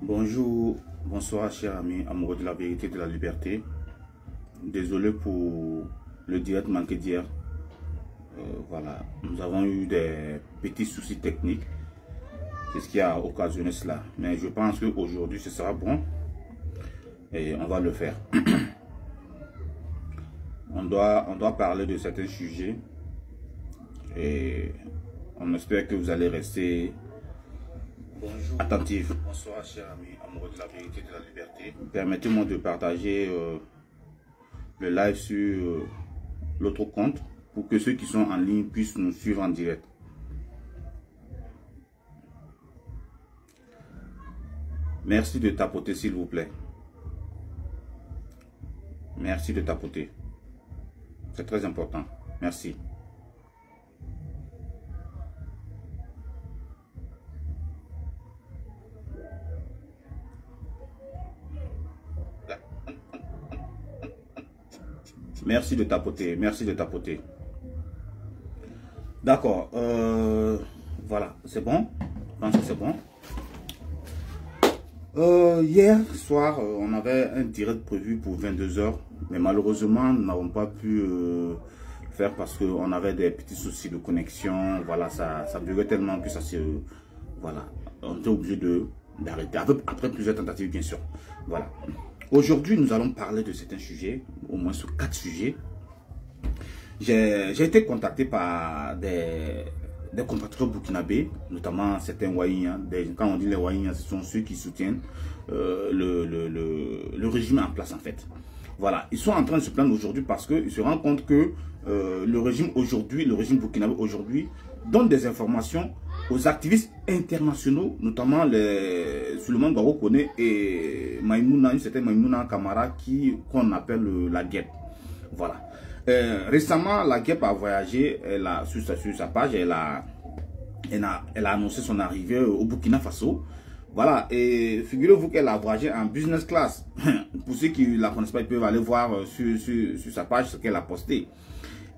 Bonjour, bonsoir chers amis amoureux de la vérité et de la liberté. Désolé pour le direct manqué d'hier. Voilà, nous avons eu des petits soucis techniques. C'est ce qui a occasionné cela. Mais je pense qu'aujourd'hui ce sera bon et on va le faire. On doit parler de certains sujets et on espère que vous allez rester attentifs. Bonsoir chers amis amoureux de la vérité et de la liberté. Permettez-moi de partager le live sur l'autre compte pour que ceux qui sont en ligne puissent nous suivre en direct. Merci de tapoter s'il vous plaît. Merci de tapoter. C'est très important. Merci. Merci de tapoter. Merci de tapoter. D'accord. Voilà. C'est bon. Je pense que c'est bon. Hier soir, on avait un direct prévu pour 22 h. Mais malheureusement, nous n'avons pas pu faire parce qu'on avait des petits soucis de connexion. Voilà, ça durait tellement que ça se... Voilà. On était obligé d'arrêter. Après plusieurs tentatives, bien sûr. Voilà. Aujourd'hui, nous allons parler de certains sujets, au moins sur 4 sujets. J'ai été contacté par des compatriotes burkinabés, notamment certains Ouaïens. Quand on dit les Ouaïens, ce sont ceux qui soutiennent le régime en place en fait. Voilà, ils sont en train de se plaindre aujourd'hui parce qu'ils se rendent compte que le régime burkinabé aujourd'hui, donne des informations aux activistes internationaux, notamment Souleymane Bago Koné et Maïmouna, une certaine Maïmouna Kamara qu'on appelle la guêpe. Voilà. Récemment, la guêpe a voyagé, sur sa page, elle a annoncé son arrivée au Burkina Faso. Voilà, et figurez-vous qu'elle a voyagé en business class. Pour ceux qui ne la connaissent pas, ils peuvent aller voir sur sa page ce qu'elle a posté.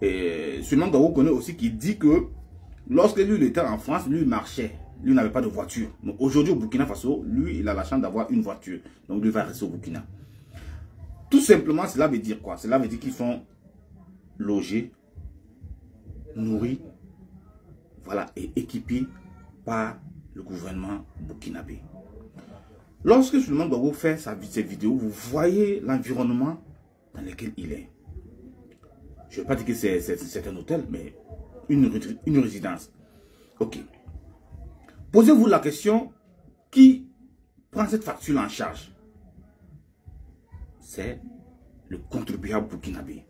Et Souleymane Bago Koné aussi qui dit que lorsque lui il était en France, lui il marchait. Lui n'avait pas de voiture. Mais aujourd'hui au Burkina Faso, lui il a la chance d'avoir une voiture. Donc lui va rester au Burkina. Tout simplement, cela veut dire quoi? Cela veut dire qu'ils sont logés, nourris, voilà, et équipés par le gouvernement burkinabé. Lorsque Souleymane Bago fait ses vidéos, vous voyez l'environnement dans lequel il est. Je ne vais pas dire que c'est un hôtel, mais une résidence. Ok. Posez-vous la question, qui prend cette facture en charge? C'est le contribuable burkinabé.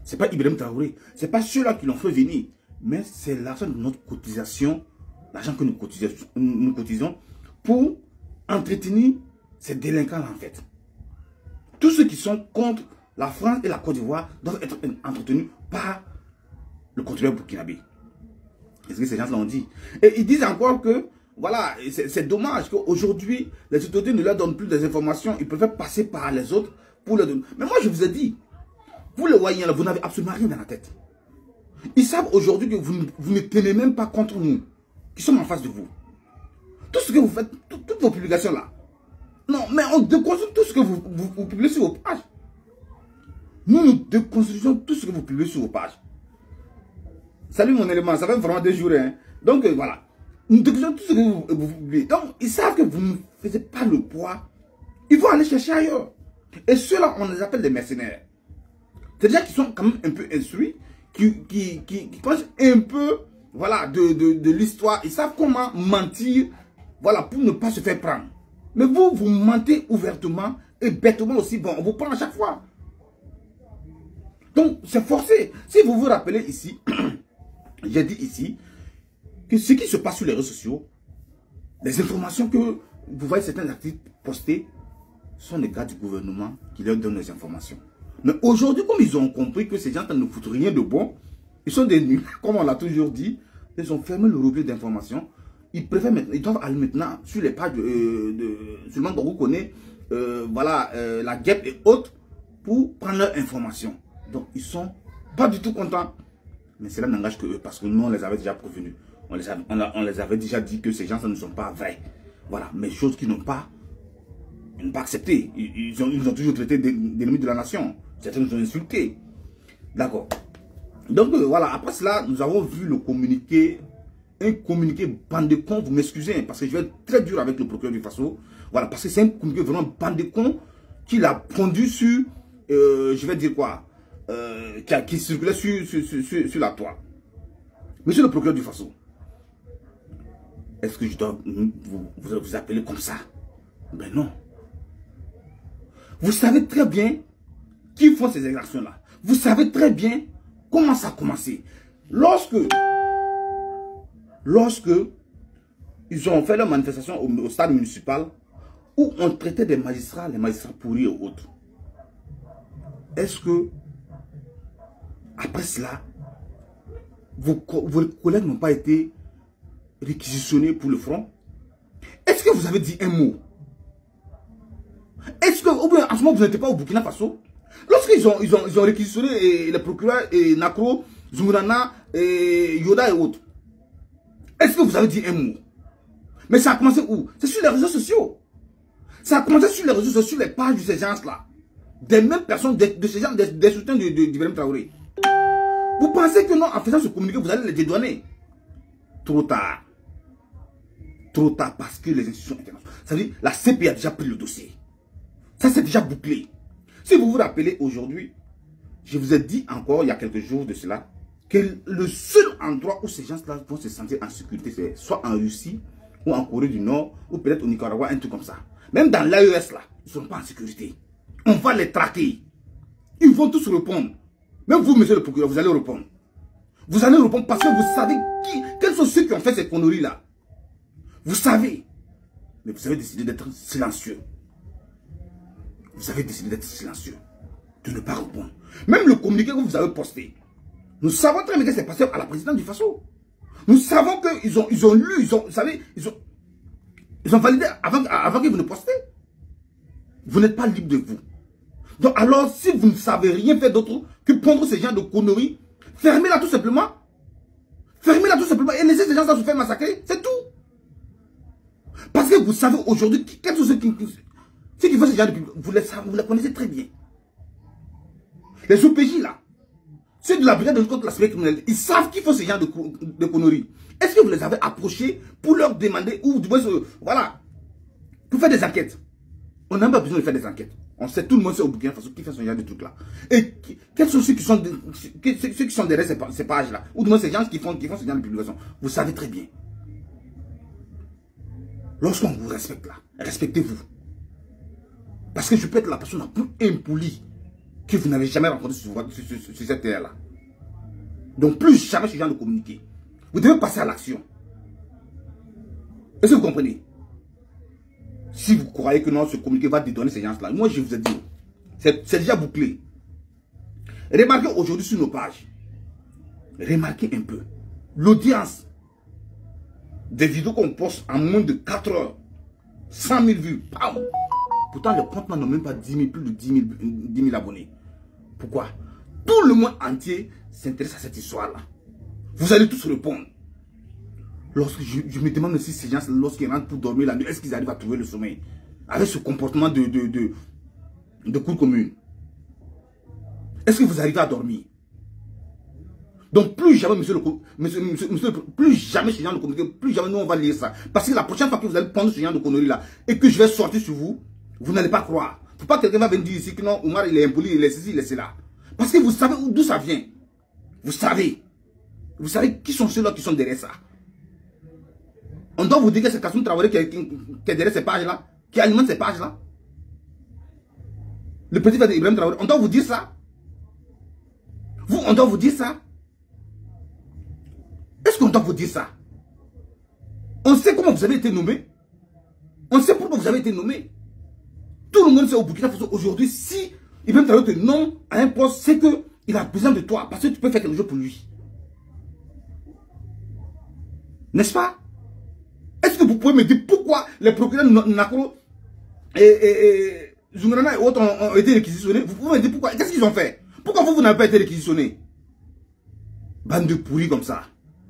Ce n'est pas Ibrahim Traoré, ce n'est pas ceux-là qui l'ont fait venir, mais c'est l'argent de notre cotisation, l'argent que nous cotisons pour entretenir ces délinquants en fait. Tous ceux qui sont contre la France et la Côte d'Ivoire doivent être entretenus par le contribuable burkinabé. Est-ce que ces gens-là ont dit? Et ils disent encore que, voilà, c'est dommage qu'aujourd'hui, les autorités ne leur donnent plus des informations, ils préfèrent passer par les autres pour leur donner. Mais moi, je vous ai dit, vous les Ouaïens, vous n'avez absolument rien dans la tête. Ils savent aujourd'hui que vous ne tenez même pas contre nous, qui sommes en face de vous. Tout ce que vous faites, toutes vos publications là. Non, mais on déconstruit tout ce que vous publiez sur vos pages. Nous déconstruisons tout ce que vous publiez sur vos pages. Salut mon élément, ça fait vraiment 2 jours. Hein. Donc voilà. Nous déconstruisons tout ce que vous publiez. Donc ils savent que vous ne faites pas le poids. Ils vont aller chercher ailleurs. Et ceux-là, on les appelle des mercenaires. C'est-à-dire qu'ils sont quand même un peu instruits, qui connaissent un peu voilà, de l'histoire. Ils savent comment mentir, voilà, pour ne pas se faire prendre. Mais vous, vous mentez ouvertement et bêtement aussi. Bon, on vous prend à chaque fois. Donc, c'est forcé. Si vous vous rappelez ici, j'ai dit ici, que ce qui se passe sur les réseaux sociaux, les informations que vous voyez certains articles postés, sont des gars du gouvernement qui leur donnent les informations. Mais aujourd'hui, comme ils ont compris que ces gens ne foutent rien de bon, ils sont des nuls, comme on l'a toujours dit, ils ont fermé le robinet d'information. Ils préfèrent maintenant, ils doivent aller maintenant sur les pages de Souleymane Bago Koné, voilà, la guêpe et autres, pour prendre leurs informations. Donc, ils sont pas du tout contents. Mais cela n'engage que eux, parce que nous, on les avait déjà prévenus. On les avait déjà dit que ces gens ne sont pas vrais. Voilà, mais choses qui n'ont pas ils n'ont pas accepté. Ils ont toujours traité d'ennemis de la nation. Certains nous ont insultés. D'accord. Donc voilà, après cela, nous avons vu le communiqué, un communiqué bande de cons, vous m'excusez, parce que je vais être très dur avec le procureur du Faso. Voilà, parce que c'est un communiqué vraiment bande de cons qu'il a pondu sur, je vais dire quoi, qui circulait sur la toile. Monsieur le procureur du Faso, est-ce que je dois vous appeler comme ça? Ben non. Vous savez très bien qui font ces exactions-là. Vous savez très bien comment ça a commencé. Lorsque ils ont fait leur manifestation au stade municipal, où on traitait des magistrats, les magistrats pourris et autres. Est-ce que, après cela, vos collègues n'ont pas été réquisitionnés pour le front? Est-ce que vous avez dit un mot? Est-ce que, ou bien, en ce moment, vous n'étiez pas au Burkina Faso? Lorsqu'ils ont réquisitionné les procureurs, Nakro, Zumurana, Yoda et autres, est-ce que vous avez dit un mot? Mais ça a commencé où? C'est sur les réseaux sociaux. Ça a commencé sur les réseaux sociaux, sur les pages de ces gens-là. Des mêmes personnes, de ces gens, des soutiens d'Ibrahim Traoré. Vous pensez que non, en faisant ce communiqué, vous allez les dédouaner? Trop tard. Trop tard, parce que les institutions internationales, ça veut dire, la CPI a déjà pris le dossier. Ça, c'est déjà bouclé. Si vous vous rappelez aujourd'hui, je vous ai dit encore, il y a quelques jours de cela, que le seul endroit où ces gens-là vont se sentir en sécurité, c'est soit en Russie, ou en Corée du Nord, ou peut-être au Nicaragua, un truc comme ça. Même dans l'AES, là, ils ne sont pas en sécurité. On va les traquer. Ils vont tous répondre. Même vous, monsieur le procureur, vous allez répondre. Vous allez répondre parce que vous savez quels sont ceux qui ont fait ces conneries-là. Vous savez. Mais vous avez décidé d'être silencieux. Vous avez décidé d'être silencieux. De ne pas répondre. Même le communiqué que vous avez posté. Nous savons très bien que c'est passé à la présidente du Faso. Nous savons qu'ils ont lu, vous savez, ils ont validé avant que vous ne postez. Vous n'êtes pas libre de vous. Donc alors, si vous ne savez rien faire d'autre que prendre ces gens de conneries, fermez-la tout simplement. Fermez-la tout simplement et laissez ces gens se faire massacrer. C'est tout. Parce que vous savez aujourd'hui, quels sont ceux qui font ces gens de vous les connaissez très bien. Les OPJ là, ceux de la brigade de lutte contre la cybercriminalité, ils savent qu'ils font ces gens de conneries. Est-ce que vous les avez approchés pour leur demander, ou du moins, voilà, pour faire des enquêtes? On n'a pas besoin de faire des enquêtes. On sait, tout le monde sait au Burkina Faso qui fait ce genre de trucs là. Et quels sont ceux qui sont derrière ces pages là, ou du moins ces gens qui font ce genre de publication? Vous savez très bien. Lorsqu'on vous respecte là, respectez-vous. Parce que je peux être la personne la plus impolie que vous n'avez jamais rencontrée sur cette terre là. Donc plus jamais ce genre de communiquer. Vous devez passer à l'action. Est-ce que vous comprenez? Si vous croyez que non, ce communiqué va dédouaner ces gens-là, moi je vous ai dit, c'est déjà bouclé. Remarquez aujourd'hui sur nos pages, remarquez un peu, l'audience des vidéos qu'on poste en moins de 4 heures, 100 000 vues, bam. Pourtant les comptes n'ont même pas 10 000, plus de 10 000 abonnés. Pourquoi? Tout le monde entier s'intéresse à cette histoire-là. Vous allez tous répondre. Lorsque je me demande si ces gens, lorsqu'ils rentrent pour dormir la nuit, est-ce qu'ils arrivent à trouver le sommeil? Avec ce comportement de cour commune. Est-ce que vous arrivez à dormir? Donc plus jamais, plus jamais ce genre de communiqué, plus jamais nous on va lire ça. Parce que la prochaine fois que vous allez prendre ce genre de conneries là, et que je vais sortir sur vous, vous n'allez pas croire. Faut pas que quelqu'un va venir dire ici que non, Oumar il est impoli, il est ceci, il est cela. Parce que vous savez d'où ça vient. Vous savez. Vous savez qui sont ceux-là qui sont derrière ça. On doit vous dire que c'est Kassoum Traoré qui est derrière ces pages-là, qui alimente ces pages-là. Le petit frère d'Ibrahim Traoré, on doit vous dire ça. Vous, on doit vous dire ça. Est-ce qu'on doit vous dire ça? On sait comment vous avez été nommé. On sait pourquoi vous avez été nommé. Tout le monde sait au Burkina Faso aujourd'hui, si Ibrahim Traoré te nomme à un poste, c'est qu'il a besoin de toi, parce que tu peux faire quelque chose pour lui. N'est-ce pas? Est-ce que vous pouvez me dire pourquoi les procureurs Nakro et Zumurana et autres ont été réquisitionnés? Vous pouvez me dire pourquoi? Qu'est-ce qu'ils ont fait? Pourquoi vous n'avez pas été réquisitionnés? Bande de pourris comme ça.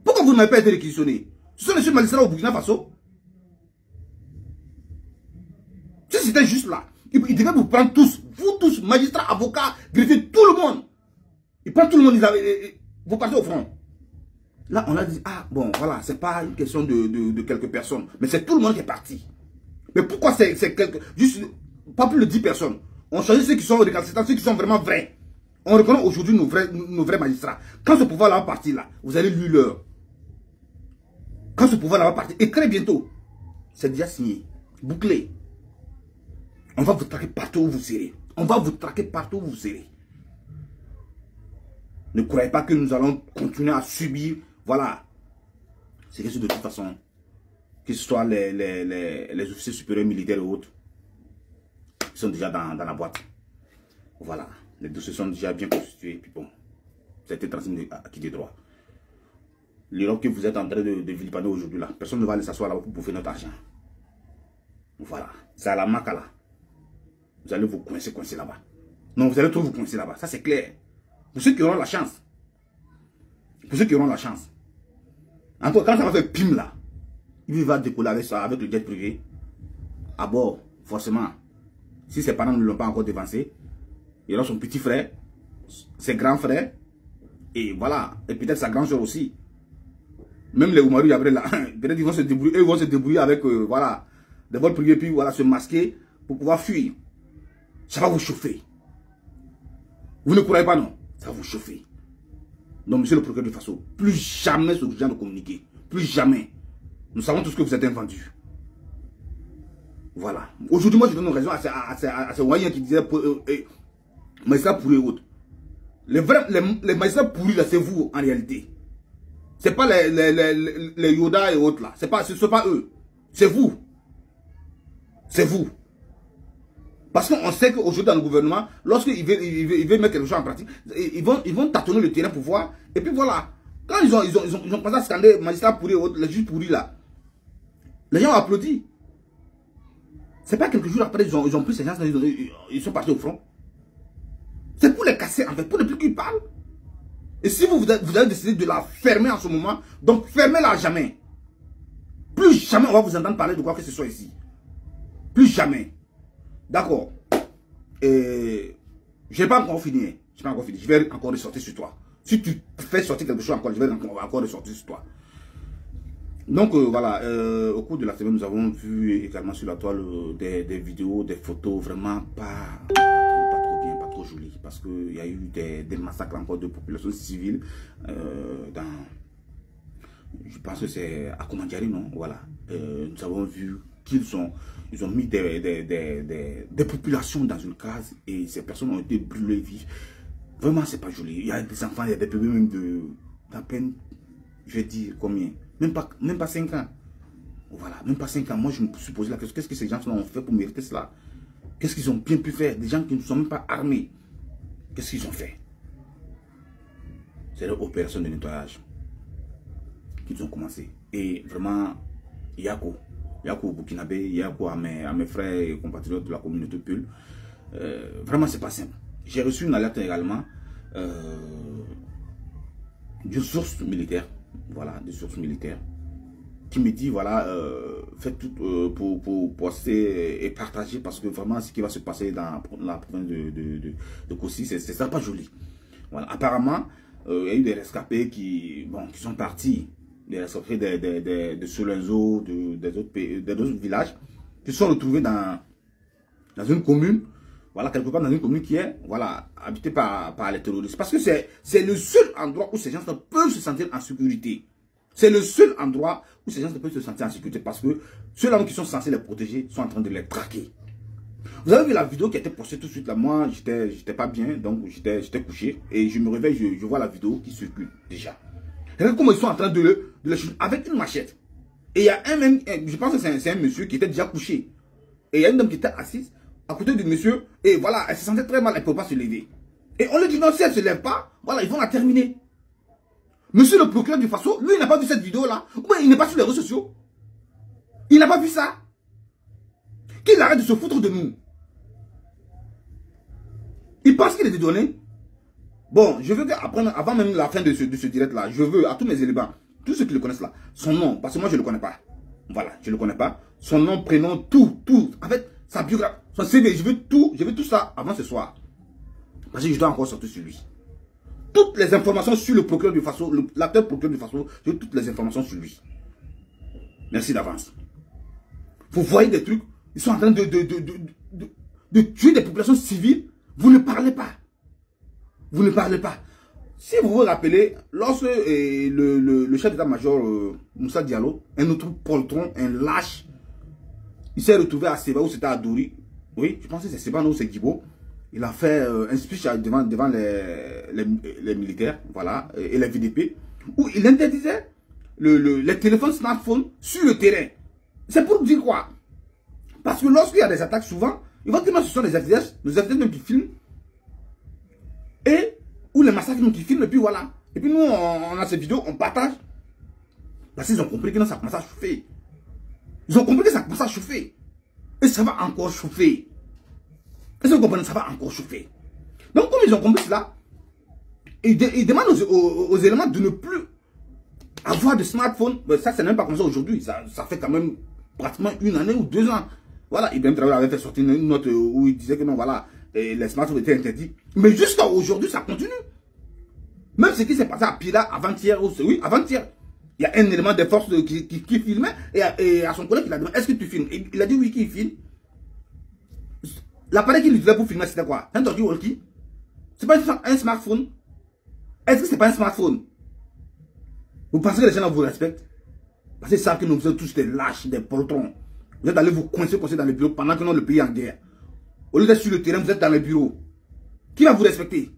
Pourquoi vous n'avez pas été réquisitionnés? Ce sont les seuls magistrats au Burkina Faso. Si c'était juste là, il devait vous prendre tous, vous tous, magistrats, avocats, greffiers, tout le monde. Il prend tout le monde, vous partez au front. Là, on a dit, ah bon, voilà, c'est pas une question de quelques personnes, mais c'est tout le monde qui est parti. Mais pourquoi c'est quelques, juste, pas plus de 10 personnes. On choisit ceux qui sont récalcitrants, ceux qui sont vraiment vrais. On reconnaît aujourd'hui nos vrais magistrats. Quand ce pouvoir-là va partir là, vous allez lui l'heure. Quand ce pouvoir-là va partir, et très bientôt, c'est déjà signé, bouclé. On va vous traquer partout où vous serez. On va vous traquer partout où vous serez. Ne croyez pas que nous allons continuer à subir. Voilà. C'est que de toute façon, que ce soit les officiers supérieurs militaires et autres, ils sont déjà dans la boîte. Voilà. Les dossiers sont déjà bien constitués. Puis bon, ça a été transmis à qui des droits. L'Europe que vous êtes en train de vilipender aujourd'hui là, personne ne va aller s'asseoir là-bas pour bouffer notre argent. Voilà. C'est à la maca là. Vous allez vous coincer là-bas. Non, vous allez trop vous coincer là-bas. Ça c'est clair. Pour ceux qui auront la chance. Pour ceux qui auront la chance. En tout cas, quand ça va faire pim là, il va décoller avec ça, avec le jet privé. À bord, forcément. Si ses parents ne l'ont pas encore dévancé, il aura son petit frère, ses grands frères, et voilà, et peut-être sa grande soeur aussi. Même les Oumarou après là, peut-être ils vont se débrouiller, eux vont se débrouiller avec, voilà, des vols privés, puis voilà, se masquer pour pouvoir fuir. Ça va vous chauffer. Vous ne croyez pas, non? Ça va vous chauffer. Donc, monsieur le procureur de Faso, plus jamais ce genre de communiquer. Plus jamais. Nous savons tout ce que vous êtes invendus. Voilà. Aujourd'hui, moi, je donne raison à ces voyants qui disaient magistrats pourris et autres. Les magistrats pourris, là, c'est vous, en réalité. C'est pas les Yoda et autres, là. Ce ne sont pas eux. C'est vous. C'est vous. Parce qu'on sait qu'aujourd'hui, dans le gouvernement, lorsqu'ils veulent mettre quelque chose en pratique, ils vont tâtonner le terrain pour voir. Et puis voilà. Quand ils ont commencé à scander magistrats pourris et autres, les juges pourris, là, les gens ont applaudi. C'est pas quelques jours après, ils ont pris ces gens, ils sont partis au front. C'est pour les casser, en fait, pour ne plus qu'ils parlent. Et si vous avez décidé de la fermer en ce moment, donc fermez-la à jamais. Plus jamais on va vous entendre parler de quoi que ce soit ici. Plus jamais. D'accord. Je n'ai pas encore fini. Je vais encore ressortir sur toi. Si tu fais sortir quelque chose encore, je vais encore ressortir sur toi. Donc voilà, au cours de la semaine, nous avons vu également sur la toile des vidéos, des photos vraiment pas trop bien, pas trop jolies. Parce qu'il y a eu des massacres encore de populations civiles je pense que c'est à Komandiari, non? Voilà. Nous avons vu qu'ils ont mis des populations dans une case et ces personnes ont été brûlées vives. Vraiment, c'est pas joli. Il y a des enfants, il y a des bébés même d'à peine, je vais dire combien? Même pas 5 ans. Voilà, même pas 5 ans. Moi, je me suis posé la question, qu'est-ce que ces gens ont fait pour mériter cela? Qu'est-ce qu'ils ont bien pu faire? Des gens qui ne sont même pas armés. Qu'est-ce qu'ils ont fait? C'est leur opération de nettoyage qu'ils ont commencé. Et vraiment, Yako Burkinabé, Yako à mes frères et compatriotes de la communauté Peul. Vraiment, c'est pas simple. J'ai reçu une alerte également d'une source militaire. Voilà, des sources militaires qui me dit, voilà, faites tout pour poster et partager parce que vraiment ce qui va se passer dans la province de Kossi, c'est ça pas joli. Voilà, apparemment, il y a eu des rescapés qui sont partis, des rescapés de Solenzo, des autres villages, qui se sont retrouvés dans une commune, voilà, quelque part dans une commune qui est, voilà, habitée par les terroristes. Parce que c'est le seul endroit où ces gens peuvent se sentir en sécurité. C'est le seul endroit où ces gens peuvent se sentir en sécurité parce que ceux-là qui sont censés les protéger sont en train de les traquer. Vous avez vu la vidéo qui a été postée tout de suite là. Moi, j'étais pas bien, donc j'étais couché. Et je me réveille, je vois la vidéo qui circule déjà. Regardez comment ils sont en train de les shooter avec une machette. Et il y a je pense que c'est un monsieur qui était déjà couché. Et il y a une dame qui était assise à côté du monsieur. Et voilà, elle se sentait très mal, elle ne peut pas se lever. Et on lui dit non, si elle ne se lève pas, voilà, ils vont la terminer. Monsieur le procureur du Faso, lui, il n'a pas vu cette vidéo-là. Ou bien il n'est pas sur les réseaux sociaux. Il n'a pas vu ça. Qu'il arrête de se foutre de nous. Il pense qu'il est dédonné. Bon, je veux qu'après, avant même la fin de ce direct-là, je veux à tous mes éléments, tous ceux qui le connaissent là, son nom, parce que moi je ne le connais pas. Voilà, je ne le connais pas. Son nom, prénom, tout. En fait, sa biographie, son CV, je veux tout ça avant ce soir. Parce que je dois encore sortir sur lui. Toutes les informations sur le procureur du Faso, l'acteur procureur du Faso, je veux toutes les informations sur lui. Merci d'avance. Vous voyez des trucs, ils sont en train de tuer des populations civiles, vous ne parlez pas. Vous ne parlez pas. Si vous vous rappelez, lorsque le chef d'état-major Moussa Diallo, un autre poltron, un lâche, il s'est retrouvé à Seba, où c'était à Dori. Oui, je pense que c'est Seba, non, c'est Gibo. Il a fait un speech devant les militaires, voilà, et les VDP, où il interdisait les téléphones smartphones sur le terrain. C'est pour dire quoi? Parce que lorsqu'il y a des attaques, souvent, ils vont dire que ce sont les FDS même qui filment, et ou les massacres qui filment, et puis voilà. Et puis nous, on a ces vidéos, on partage. Parce qu'ils ont compris que ça commence à chauffer. Ils ont compris que ça commence à chauffer. Et ça va encore chauffer. Et ça, vous comprenez, ça va encore chauffer. Donc, comme ils ont compris cela, ils demandent aux éléments de ne plus avoir de smartphone. Ben, ça, c'est même pas comme ça aujourd'hui. Ça fait quand même pratiquement 1 année ou 2 ans. Voilà, Ibrahim Traoré avait fait sortir une note où il disait que non, voilà, les smartphones étaient interdits. Mais jusqu'à aujourd'hui, ça continue. Même ce qui s'est passé à Pira avant-hier, oui, avant-hier. Il y a un élément de force qui filmait et à son collègue, il a demandé, est-ce que tu filmes? Il a dit oui, qu'il filme. L'appareil qu'il utilisait pour filmer, c'était quoi? Un talkie-walkie? C'est pas un smartphone? Est-ce que c'est pas un smartphone? Vous pensez que les gens là vous respectent? Parce qu'ils savent que nous sommes tous des lâches, des poltrons. Vous êtes allés vous coincer dans les bureaux pendant que le pays est en guerre. Au lieu d'être sur le terrain, vous êtes dans les bureaux. Qui va vous respecter?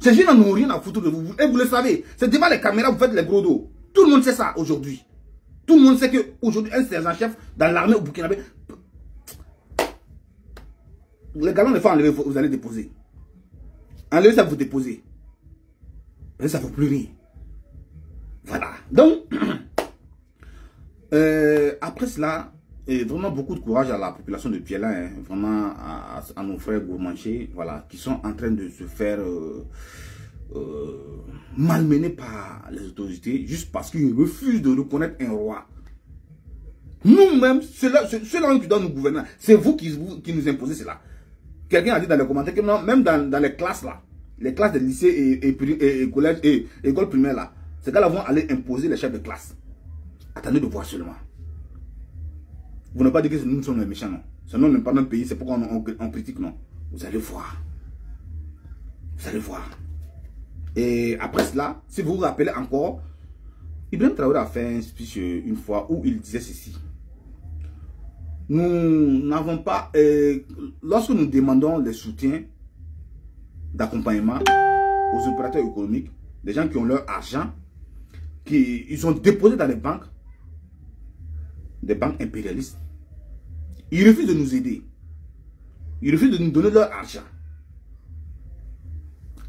Ces gens n'ont rien à foutre de vous. Et vous le savez. C'est devant les caméras, vous faites les gros dos. Tout le monde sait ça aujourd'hui. Tout le monde sait qu'aujourd'hui, un sergent-chef dans l'armée au Burkinabé, les galons ne faut enlever, vous allez déposer. Enlever ça, vous déposez. Mais ça ne vaut plus rien. Voilà. Donc, après cela, vraiment beaucoup de courage à la population de Piela, hein, vraiment à nos frères gourmanchés, voilà, qui sont en train de se faire malmener par les autorités, juste parce qu'ils refusent de reconnaître un roi. Nous-mêmes, ceux-là qui doivent nous gouverner, c'est vous qui nous imposez cela. Quelqu'un a dit dans les commentaires que non, même dans les classes là, les classes de lycée et collège et école primaire là, ces gars-là vont aller imposer les chefs de classe. Attendez de voir seulement. Vous n'avez pas dit que nous sommes les méchants, non. Ce n'est pas notre pays, c'est pourquoi on critique, non. Vous allez voir. Vous allez voir. Et après cela, si vous vous rappelez encore, Ibrahim Traoré a fait un speech une fois où il disait ceci. Nous n'avons pas, lorsque nous demandons les soutiens d'accompagnement aux opérateurs économiques, des gens qui ont leur argent, ils ont déposé dans les banques impérialistes, ils refusent de nous aider. Ils refusent de nous donner leur argent.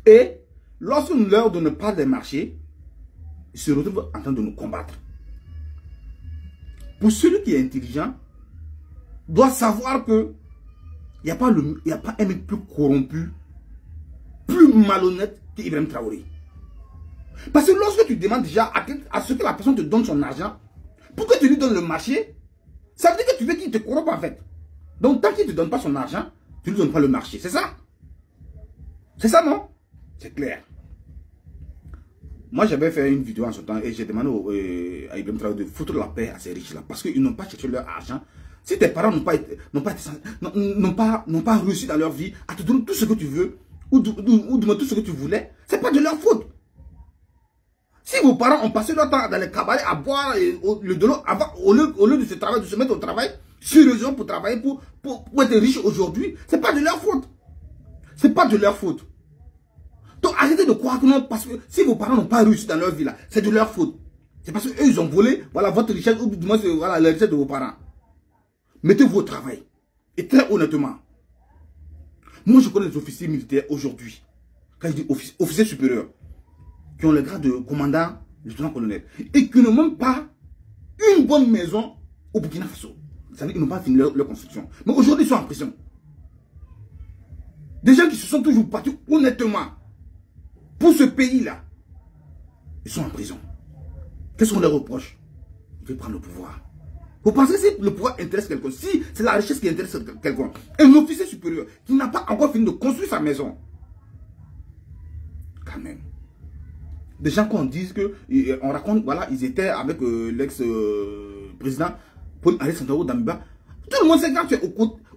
Et lorsque nous leur donnons pas des marchés, ils se retrouvent en train de nous combattre. Pour celui qui est intelligent, doit savoir que il n'y a pas un mec plus corrompu, plus malhonnête qu'Ibrahim Traoré. Parce que lorsque tu demandes déjà à ce que la personne te donne son argent, pour que tu lui donnes le marché, ça veut dire que tu veux qu'il te corrompe en fait. Donc tant qu'il ne te donne pas son argent, tu ne lui donnes pas le marché. C'est ça? C'est ça, non? C'est clair. Moi, j'avais fait une vidéo en ce temps et j'ai demandé à Ibrahim Traoré de foutre la paix à ces riches-là parce qu'ils n'ont pas cherché leur argent. Si tes parents n'ont pas réussi dans leur vie à te donner tout ce que tu veux ou tout ce que tu voulais, c'est pas de leur faute. Si vos parents ont passé leur temps dans les cabarets à boire au lieu de se mettre au travail, sérieusement pour travailler, pour être riche aujourd'hui, c'est pas de leur faute. C'est pas de leur faute. Donc arrêtez de croire que non, parce que si vos parents n'ont pas réussi dans leur vie là, c'est de leur faute. C'est parce qu'eux ils ont volé, voilà, votre richesse, ou du moins voilà, la richesse de vos parents. Mettez-vous au travail. Et très honnêtement, moi je connais des officiers militaires aujourd'hui, quand je dis officiers supérieurs, qui ont le grade de commandant, lieutenant-colonel, et qui n'ont même pas une bonne maison au Burkina Faso. C'est-à-dire qu'ils n'ont pas fini leur construction. Mais aujourd'hui ils sont en prison. Des gens qui se sont toujours battus honnêtement pour ce pays-là, ils sont en prison. Qu'est-ce qu'on leur reproche? Ils veulent prendre le pouvoir. Vous pensez que si le pouvoir intéresse quelqu'un, si c'est la richesse qui intéresse quelqu'un, un officier supérieur qui n'a pas encore fini de construire sa maison, quand même. Des gens qu'on dise que, on raconte, voilà, ils étaient avec l'ex-président Paul Alessandro Damiba. Tout le monde sait quand tu es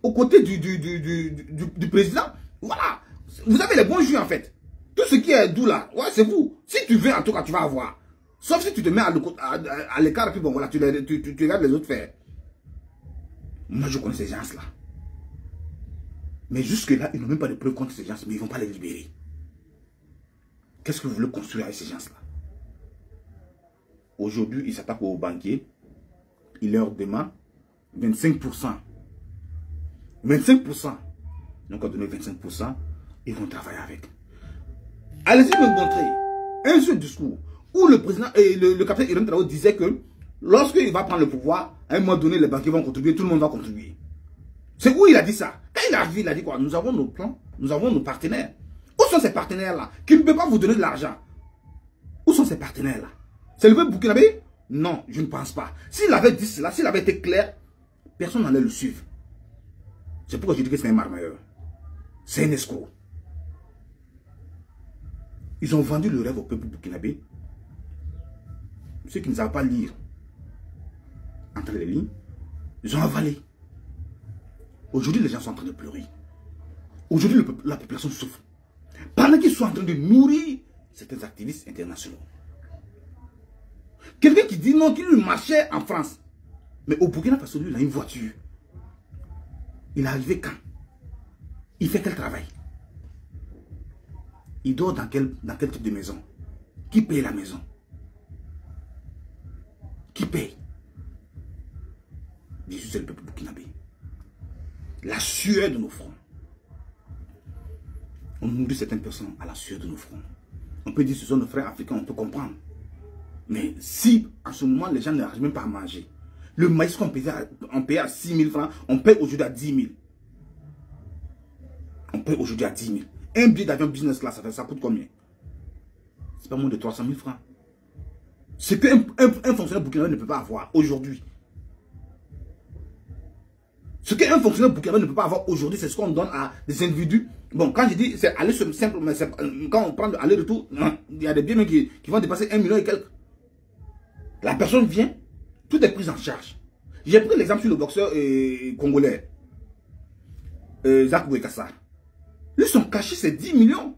aux côtés du président, voilà, vous avez les bons jus en fait. Tout ce qui est doux là, ouais, c'est vous. Si tu veux, en tout cas, tu vas avoir. Sauf si tu te mets à l'écart et puis bon, voilà, tu regardes les autres faire. Moi, je connais ces gens-là. Mais jusque-là, ils n'ont même pas de preuves contre ces gens, mais ils ne vont pas les libérer. Qu'est-ce que vous voulez construire avec ces gens-là? Aujourd'hui, ils s'attaquent aux banquiers. Ils leur demandent 25%. 25%. Donc, on donne 25%, ils vont travailler avec. Allez-y me montrer un seul discours où le président et le capitaine Ibrahim Traoré disait que lorsqu'il va prendre le pouvoir, à un moment donné, les banquiers vont contribuer, tout le monde va contribuer. C'est où il a dit ça? Quand il est arrivé, il a dit quoi? Nous avons nos plans, nous avons nos partenaires. Où sont ces partenaires-là qui ne peuvent pas vous donner de l'argent? Où sont ces partenaires-là? C'est le peuple burkinabé? Non, je ne pense pas. S'il avait dit cela, s'il avait été clair, personne n'allait le suivre. C'est pourquoi je dis que c'est un marmailleur. C'est un escroc. Ils ont vendu le rêve au peuple burkinabé. Ceux qui ne savent pas lire entre les lignes, ils ont avalé. Aujourd'hui, les gens sont en train de pleurer. Aujourd'hui, la population souffre. Pendant qu'ils sont en train de nourrir certains activistes internationaux. Quelqu'un qui dit non, qu'il lui marchait en France. Mais au Burkina Faso, lui, il a une voiture. Il est arrivé quand? Il fait quel travail? Il dort dans quel type de maison? Qui paye la maison? Qui paye? Bien sûr, c'est le peuple burkinabé. La sueur de nos fronts. On nourrit certaines personnes à la sueur de nos fronts. On peut dire que ce sont nos frères africains, on peut comprendre. Mais si, en ce moment, les gens n'arrivent même pas à manger, le maïs qu'on payait à 6 000 francs, on paye aujourd'hui à 10 000. On paye aujourd'hui à 10 000. Un billet d'avion business class, ça coûte combien? C'est pas moins de 300 000 francs. Ce qu'un fonctionnaire burkinabé ne peut pas avoir aujourd'hui. Ce qu'un fonctionnaire burkinabé ne peut pas avoir aujourd'hui, c'est ce qu'on donne à des individus. Bon, quand je dis c'est aller simple, mais quand on prend aller-retour, il y a des biens qui vont dépasser 1 million et quelques. La personne vient, tout est pris en charge. J'ai pris l'exemple sur le boxeur congolais, Zach Bouekassa. Lui, son cachet, c'est 10 millions.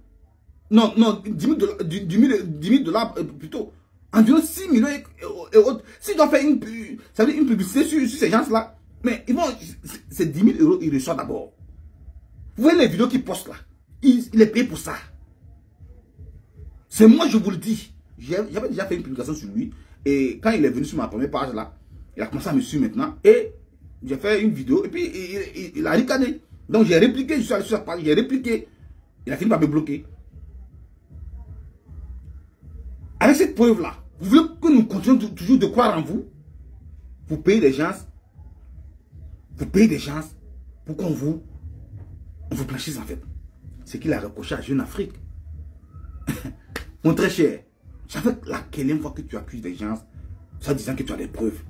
Non, 10 000 dollars plutôt. Environ 6 millions et autres. S'il doit faire une publicité sur ces gens-là, mais ils vont, c'est 10 000 euros, ils reçoivent d'abord. Vous voyez les vidéos qu'ils postent là? Il est payé pour ça. C'est moi, je vous le dis. J'avais déjà fait une publication sur lui. Et quand il est venu sur ma première page là, il a commencé à me suivre maintenant. Et j'ai fait une vidéo. Et puis il a ricané. Donc j'ai répliqué, je suis allé sur sa page, j'ai répliqué. Il a fini par me bloquer. Avec cette preuve là, vous voulez que nous continuions toujours de croire en vous? Vous payez des gens. Vous payez des gens pour qu'on vous blanchisse en fait. C'est qu'il a reproché à Jeune Afrique. Mon très cher, j'avais laquelle fois que tu accuses des gens, ça disant que tu as des preuves.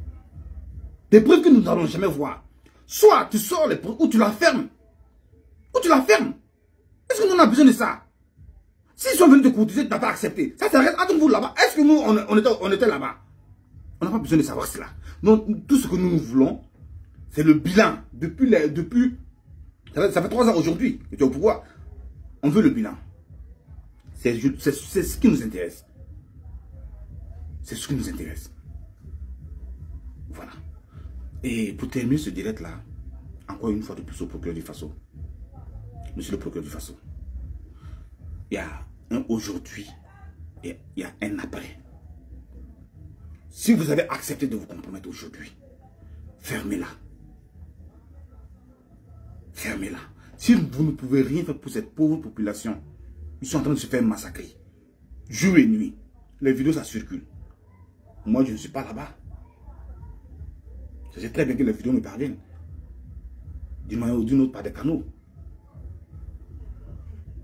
Des preuves que nous n'allons jamais voir. Soit tu sors les preuves ou tu la fermes. Ou tu la fermes. Est-ce que nous on a besoin de ça? S'ils sont venus te courtiser, tu n'as pas accepté. Ça s'arrête entre vous là-bas. Est-ce que nous on était là-bas? On n'a pas besoin de savoir cela. Donc tout ce que nous voulons, c'est le bilan. Ça fait 3 ans aujourd'hui que tu es au pouvoir. On veut le bilan. C'est ce qui nous intéresse. C'est ce qui nous intéresse. Voilà. Et pour terminer ce direct-là, encore une fois de plus au procureur du Faso. Monsieur le procureur du Faso. Il y a un aujourd'hui et il y a un après. Si vous avez accepté de vous compromettre aujourd'hui, fermez-la. Fermez-la. Si vous ne pouvez rien faire pour cette pauvre population, ils sont en train de se faire massacrer. Jour et nuit. Les vidéos, ça circule. Moi, je ne suis pas là-bas. Je sais très bien que les vidéos me parviennent. D'une manière ou d'une autre, par des canaux.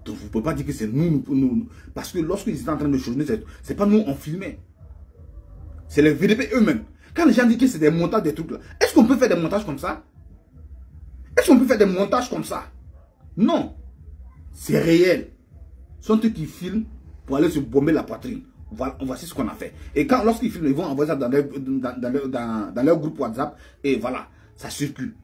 Donc, vous ne pouvez pas dire que c'est nous. Parce que lorsqu'ils étaient en train de changer, ce n'est pas nous, on filmait. C'est les VDP eux-mêmes. Quand les gens disent que c'est des montages, des trucs là, est-ce qu'on peut faire des montages comme ça? Est-ce qu'on peut faire des montages comme ça? Non. C'est réel. Ce sont eux qui filment pour aller se bomber la poitrine. Voilà, voici ce qu'on a fait. Et quand, lorsqu'ils filment, ils vont envoyer ça dans leur groupe WhatsApp. Et voilà, ça circule.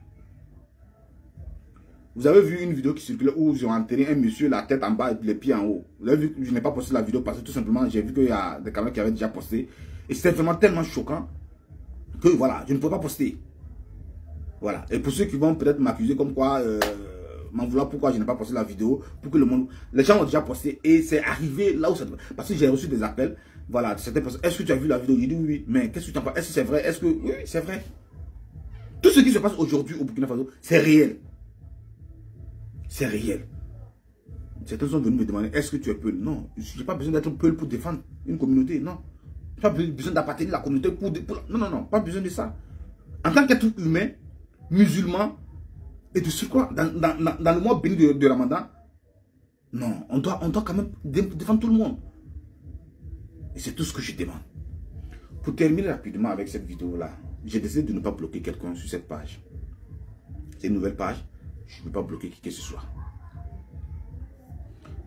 Vous avez vu une vidéo qui circulait où ils ont enterré un monsieur, la tête en bas et les pieds en haut. Vous avez vu, je n'ai pas posté la vidéo parce que tout simplement, j'ai vu qu'il y a des caméras qui avaient déjà posté. Et c'était vraiment tellement choquant que voilà, je ne peux pas poster. Voilà. Et pour ceux qui vont peut-être m'accuser comme quoi, m'en vouloir pourquoi je n'ai pas posté la vidéo, pour que le monde... Les gens ont déjà posté et c'est arrivé là où ça... Parce que j'ai reçu des appels, voilà, certaines personnes, est-ce que tu as vu la vidéo? J'ai dit oui, mais qu'est-ce que tu en penses? Est-ce que c'est vrai? Est-ce que... Oui, c'est vrai. Tout ce qui se passe aujourd'hui au Burkina Faso, c'est réel. C'est réel. Certains sont venus me demander, est-ce que tu es Peul? Non, je n'ai pas besoin d'être Peul pour défendre une communauté, non. Je n'ai pas besoin d'appartenir à la communauté pour... Non, non, non, pas besoin de ça. En tant qu'être humain, musulman, et de ce quoi, dans le mois béni de Ramadan, non, on doit quand même défendre tout le monde. Et c'est tout ce que je demande. Pour terminer rapidement avec cette vidéo-là, j'ai décidé de ne pas bloquer quelqu'un sur cette page. C'est une nouvelle page, je ne veux pas bloquer qui que ce soit.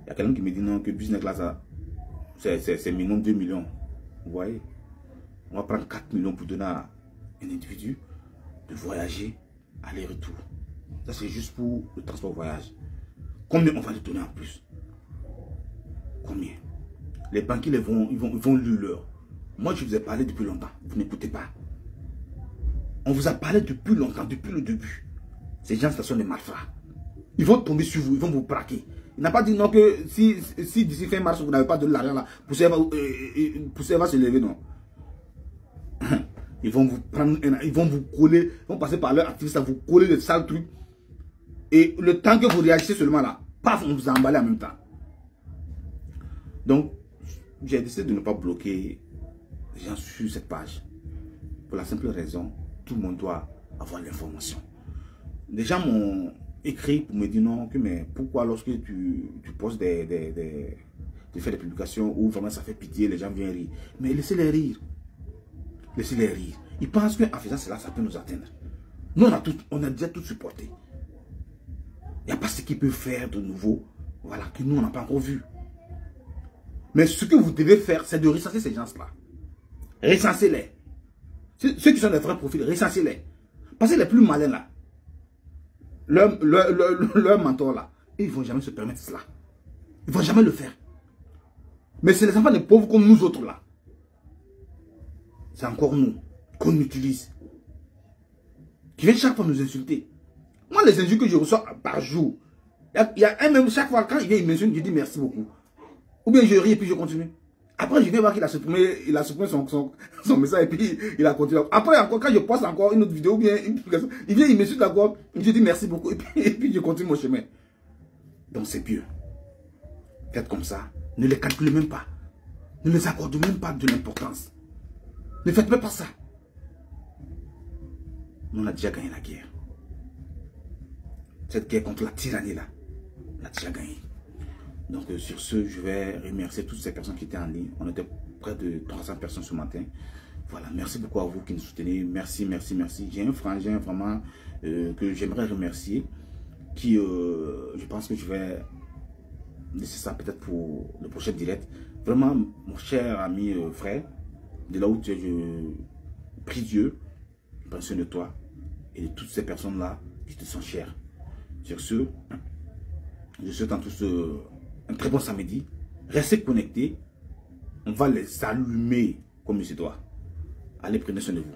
Il y a quelqu'un qui me dit non, que business class, c'est minimum 2 millions. Vous voyez, on va prendre 4 millions pour donner à un individu de voyager, aller-retour. Ça, c'est juste pour le transport voyage. Combien on va lui donner en plus? Combien? Les banquiers ils vont lire l'heure. Moi, je vous ai parlé depuis longtemps. Vous n'écoutez pas. On vous a parlé depuis longtemps, depuis le début. Ces gens, ce sont des malfrats. Ils vont tomber sur vous, ils vont vous braquer. Il n'a pas dit non que si d'ici fin mars, vous n'avez pas donné l'argent là, poussière va se lever, non. Ils vont vous prendre, ils vont vous coller, ils vont passer par leur activiste à vous coller des sales trucs. Et le temps que vous réagissez seulement là, paf, on vous a emballé en même temps. Donc, j'ai décidé de ne pas bloquer les gens sur cette page. Pour la simple raison, tout le monde doit avoir l'information. Les gens m'ont écrit pour me dire non, que mais pourquoi lorsque tu postes tu fais des publications où vraiment ça fait pitié, les gens viennent rire. Mais laissez-les rire. Laissez-les rire. Ils pensent qu'en faisant cela, ça peut nous atteindre. Nous, on a déjà tout supporté. Il n'y a pas ce qu'ils peuvent faire de nouveau, voilà, que nous, on n'a pas encore vu. Mais ce que vous devez faire, c'est de recenser ces gens-là. Recensez-les. Ceux qui sont des vrais profils, recensez-les. Parce que les plus malins, là, leur mentor, là, ils ne vont jamais se permettre cela. Ils ne vont jamais le faire. Mais c'est les enfants des pauvres comme nous autres, là. C'est encore nous qu'on utilise. Qui viennent chaque fois nous insulter. Moi, les injures que je reçois par jour, il y a un même, chaque fois, quand il vient, il m'insulte, je dis merci beaucoup. Ou bien je ris et puis je continue. Après, je viens voir qu'il a supprimé son message et puis il a continué. Après, encore, quand je poste encore une autre vidéo ou bien une publication, il vient, il m'insulte encore, je dis merci beaucoup et puis je continue mon chemin. Donc c'est mieux. Faites comme ça. Ne les calculez même pas. Ne les accordez même pas de l'importance. Ne faites même pas ça. Nous, on a déjà gagné la guerre. Cette guerre contre la tyrannie là, on a déjà gagné. Donc sur ce, je vais remercier toutes ces personnes qui étaient en ligne. On était près de 300 personnes ce matin. Voilà, merci beaucoup à vous qui nous soutenez. Merci, merci, merci. J'ai un frangin vraiment que j'aimerais remercier. Qui, je pense que je vais laisser ça peut-être pour le prochain direct. Vraiment, mon cher ami, frère, de là où tu es, je prie Dieu, je prends soin de toi et de toutes ces personnes-là qui te sont chères. Sur ce, je souhaite à tous un très bon samedi. Restez connectés. On va les allumer comme il se doit. Allez, prenez soin de vous.